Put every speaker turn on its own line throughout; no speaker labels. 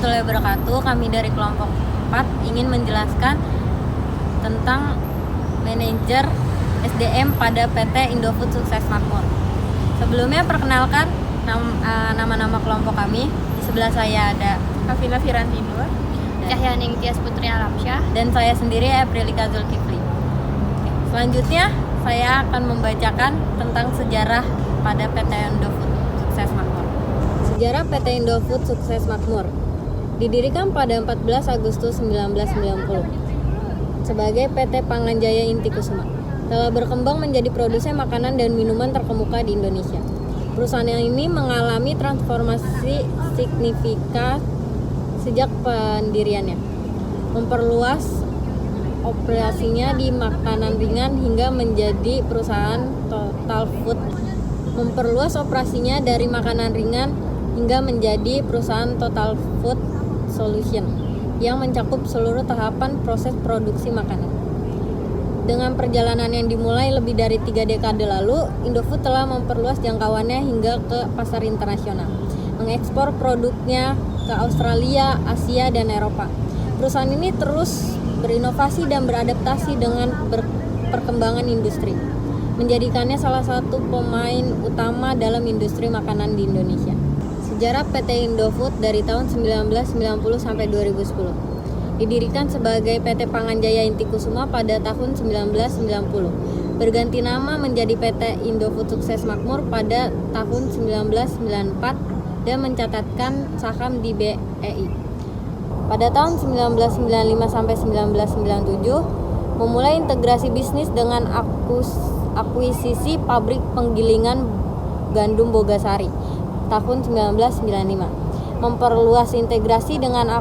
warahmatullahi wabarakatuh. Kami dari kelompok 4 ingin menjelaskan tentang manajer SDM pada PT Indofood Sukses Makmur. Sebelumnya perkenalkan nama-nama kelompok kami. Di sebelah saya ada
Kavina Firantindua,
Cahyaning Tias Putri Alamsyah,
dan saya sendiri Aprilika Zulkifli. Selanjutnya saya akan membacakan tentang sejarah pada PT Indofood Sukses Makmur. Sejarah PT Indofood Sukses Makmur didirikan pada 14 Agustus 1990 sebagai PT Panganjaya Inti Kusuma. Telah berkembang menjadi produsen makanan dan minuman terkemuka di Indonesia. Perusahaan ini mengalami transformasi signifikan sejak pendiriannya, memperluas operasinya di makanan ringan hingga menjadi perusahaan total food. Memperluas operasinya dari makanan ringan hingga menjadi perusahaan total food solution yang mencakup seluruh tahapan proses produksi makanan. Dengan perjalanan yang dimulai lebih dari 3 dekade lalu, Indofood telah memperluas jangkauannya hingga ke pasar internasional, mengekspor produknya ke Australia, Asia, dan Eropa. Perusahaan ini terus berinovasi dan beradaptasi dengan perkembangan industri, menjadikannya salah satu pemain utama dalam industri makanan di Indonesia. Sejarah PT Indofood dari tahun 1990 sampai 2010. Didirikan sebagai PT Panganjaya Inti Kusuma pada tahun 1990. Berganti nama menjadi PT Indofood Sukses Makmur pada tahun 1994 dan mencatatkan saham di BEI. Pada tahun 1995 sampai 1997 memulai integrasi bisnis dengan akuisisi pabrik penggilingan gandum Bogasari tahun 1995. Memperluas integrasi dengan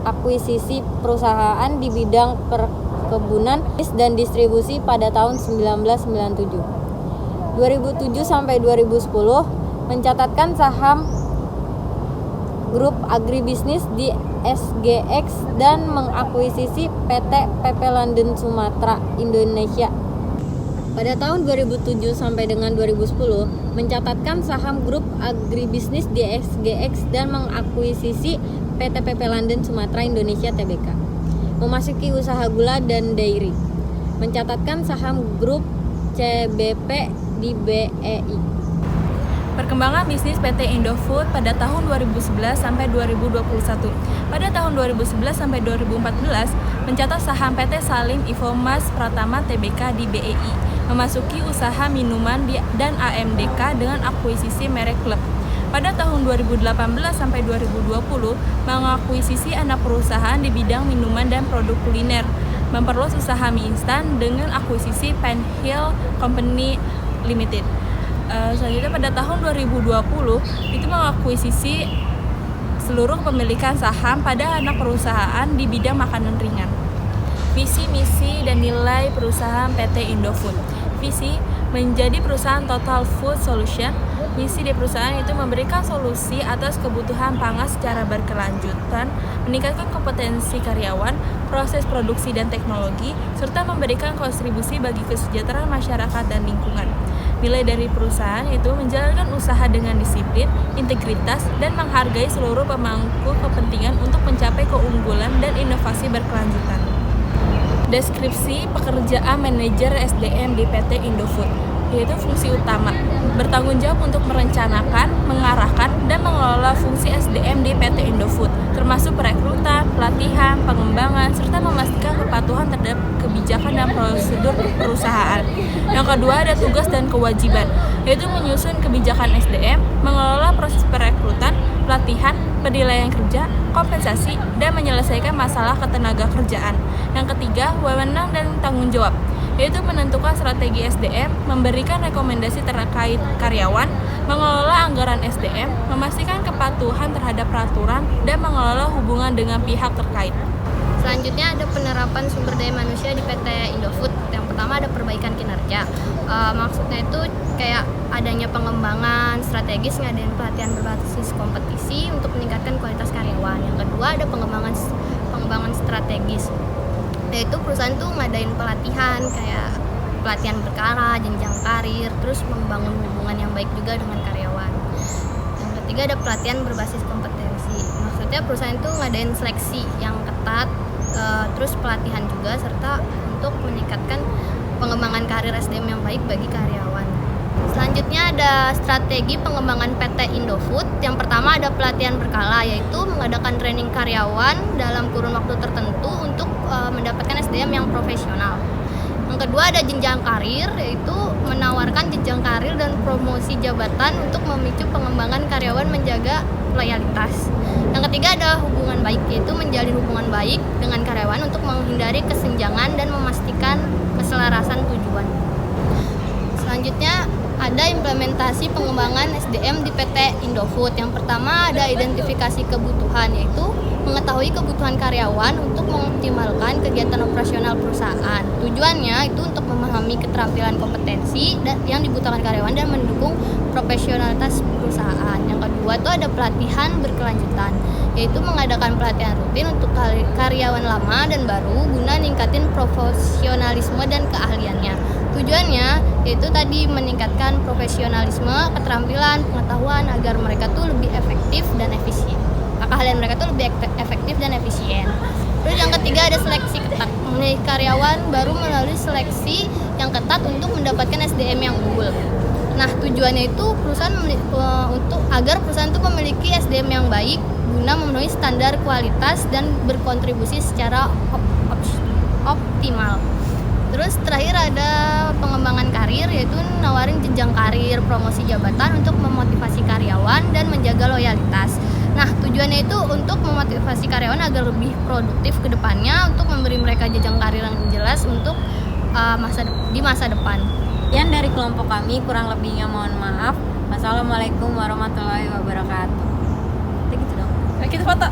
akuisisi perusahaan di bidang perkebunan dan distribusi pada tahun 1997. 2007 sampai 2010 mencatatkan saham grup agribisnis di SGX dan mengakuisisi PT PP London Sumatera Indonesia. Pada tahun 2007 sampai dengan 2010 mencatatkan saham grup agribisnis di SGX dan mengakuisisi PT PP London Sumatera Indonesia Tbk. Memasuki usaha gula dan dairy. Mencatatkan saham grup CBP di BEI.
Perkembangan bisnis PT Indofood pada tahun 2011 sampai 2021. Pada tahun 2011 sampai 2014 mencatat saham PT Salim Infomas Pratama Tbk di BEI, memasuki usaha minuman dan AMDK dengan akuisisi merek klub. Pada tahun 2018 sampai 2020 mengakuisisi anak perusahaan di bidang minuman dan produk kuliner, memperluas usaha mie instan dengan akuisisi Penhill Company Limited. Selanjutnya pada tahun 2020 itu mengakuisisi seluruh kepemilikan saham pada anak perusahaan di bidang makanan ringan. Visi, misi, dan nilai perusahaan PT Indofood. Visi menjadi perusahaan total food solution. Misi di perusahaan itu memberikan solusi atas kebutuhan pangan secara berkelanjutan, meningkatkan kompetensi karyawan, proses produksi dan teknologi, serta memberikan kontribusi bagi kesejahteraan masyarakat dan lingkungan. Nilai dari perusahaan itu menjalankan usaha dengan disiplin, integritas, dan menghargai seluruh pemangku kepentingan untuk mencapai keunggulan dan inovasi berkelanjutan. Deskripsi pekerjaan manajer SDM di PT Indofood, yaitu fungsi utama, bertanggung jawab untuk merencanakan, mengarahkan, dan mengelola fungsi SDM di PT Indofood, termasuk perekrutan, pelatihan, pengembangan, serta memastikan kepatuhan terhadap kebijakan dan prosedur perusahaan. Yang kedua ada tugas dan kewajiban, yaitu menyusun kebijakan SDM, mengelola proses perekrutan, pelatihan, penilaian kerja, kompensasi, dan menyelesaikan masalah ketenaga kerjaan. Yang ketiga, wewenang dan tanggung jawab, yaitu menentukan strategi SDM, memberikan rekomendasi terkait karyawan, mengelola anggaran SDM, memastikan kepatuhan terhadap peraturan, dan mengelola hubungan dengan pihak terkait.
Selanjutnya ada penerapan sumber daya manusia di PT Indofood. Yang pertama ada perbaikan kinerja. Maksudnya itu kayak adanya pengembangan strategis, ngadain pelatihan berbasis kompetisi untuk meningkatkan kualitas karyawan. Yang kedua ada pengembangan strategis, yaitu perusahaan tuh ngadain pelatihan kayak pelatihan berkala, jenjang karir, terus membangun hubungan yang baik juga dengan karyawan. Yang ketiga ada pelatihan berbasis kompetensi. Maksudnya selanjutnya perusahaan itu ngadain seleksi yang ketat, terus pelatihan juga, serta untuk meningkatkan pengembangan karir SDM yang baik bagi karyawan. Selanjutnya ada strategi pengembangan PT Indofood. Yang pertama ada pelatihan berkala, yaitu mengadakan training karyawan dalam kurun waktu tertentu untuk mendapatkan SDM yang profesional. Yang kedua ada jenjang karir, yaitu menawarkan jenjang karir dan promosi jabatan untuk memicu pengembangan karyawan menjaga loyalitas. Yang ketiga ada hubungan baik, yaitu menjalin hubungan baik dengan karyawan untuk menghindari kesenjangan dan memastikan keselarasan tujuan. Selanjutnya ada implementasi pengembangan SDM di PT Indofood. Yang pertama ada identifikasi kebutuhan, yaitu mengetahui kebutuhan karyawan untuk mengoptimalkan kegiatan operasional perusahaan. Tujuannya itu untuk memahami keterampilan kompetensi yang dibutuhkan karyawan dan mendukung profesionalitas perusahaan. Yang kedua itu ada pelatihan berkelanjutan, yaitu mengadakan pelatihan rutin untuk karyawan lama dan baru guna ningkatin profesionalisme dan keahliannya. Tujuannya yaitu tadi meningkatkan profesionalisme, keterampilan, pengetahuan agar mereka tuh lebih efektif dan efisien. Keahlian mereka tuh lebih efektif dan efisien. Terus yang ketiga ada seleksi ketat. Karyawan baru melalui seleksi yang ketat untuk mendapatkan SDM yang unggul. Nah, tujuannya itu perusahaan agar perusahaan itu memiliki SDM yang baik guna memenuhi standar kualitas dan berkontribusi secara optimal. Terus terakhir ada pengembangan karir, yaitu nawarin jenjang karir, promosi jabatan untuk memotivasi karyawan dan menjaga loyalitas. Nah, tujuannya itu untuk memotivasi karyawan agar lebih produktif ke depannya, untuk memberi mereka jenjang karir yang jelas untuk masa depan.
Sekian dari kelompok kami, kurang lebihnya mohon maaf. Wassalamualaikum warahmatullahi wabarakatuh. Gitu dong.
Kita foto.